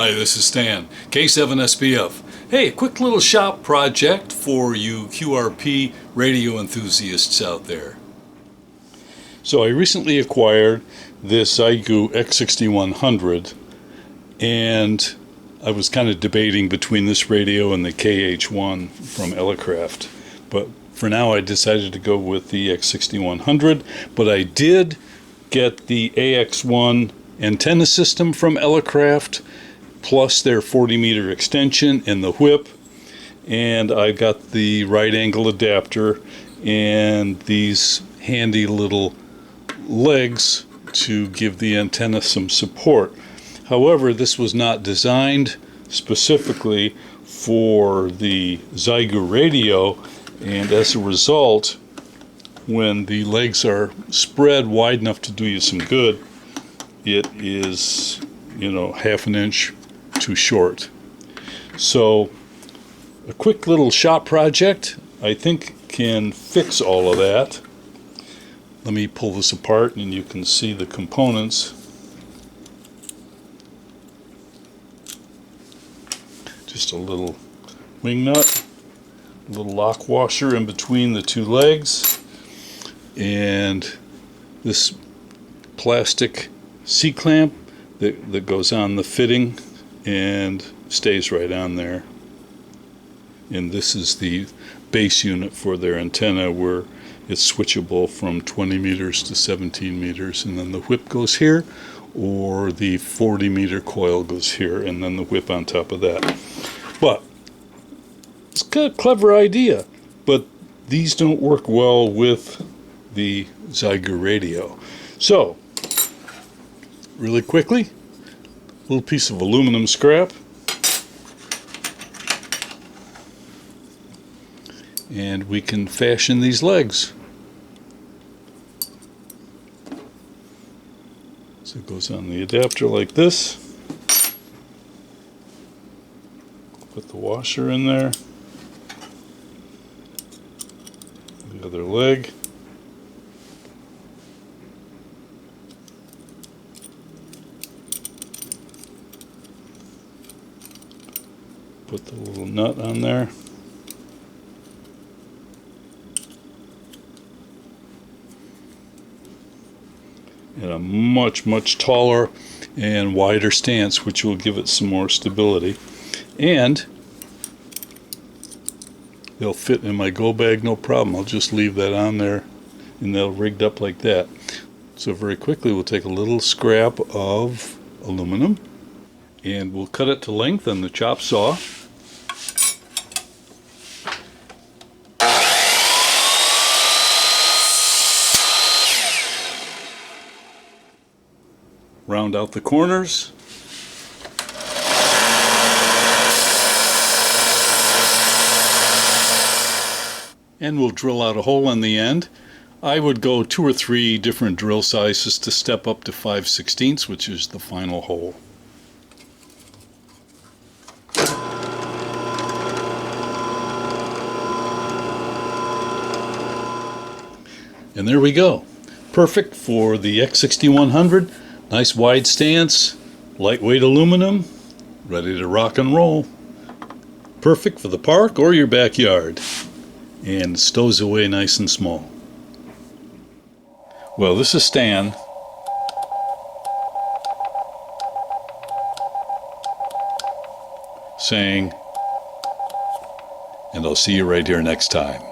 Hi, this is Stan, K7SPF. Hey, a quick little shop project for you QRP radio enthusiasts out there. So I recently acquired this Xiegu X6100, and I was kind of debating between this radio and the KH1 from Elecraft. But for now I decided to go with the X6100, but I did get the AX1 antenna system from Elecraft, plus their 40-meter extension and the whip, and I got the right angle adapter and these handy little legs to give the antenna some support. However, this was not designed specifically for the Xiegu radio, and as a result, when the legs are spread wide enough to do you some good, it is, half an inch too short. So a quick little shop project I think can fix all of that. Let me pull this apart and you can see the components. Just a little wing nut, a little lock washer in between the two legs, and this plastic C-clamp that goes on the fitting and stays right on there. And this is the base unit for their antenna, where it's switchable from 20 meters to 17 meters, and then the whip goes here, or the 40-meter coil goes here, and then the whip on top of that. But it's got a clever idea, but these don't work well with the Xiegu radio. So really quickly, a little piece of aluminum scrap, and we can fashion these legs. So it goes on the adapter like this. Put the washer in there, the other leg. Put the little nut on there. And a much taller and wider stance, which will give it some more stability. And they'll fit in my go bag no problem. I'll just leave that on there and they'll rigged up like that. So very quickly we'll take a little scrap of aluminum and we'll cut it to length on the chop saw. Round out the corners. And we'll drill out a hole in the end. I would go 2 or 3 different drill sizes to step up to 5/16, which is the final hole. And there we go. Perfect for the X6100. Nice wide stance, lightweight aluminum, ready to rock and roll. Perfect for the park or your backyard. And stows away nice and small. Well, this is Stan saying, and I'll see you right here next time.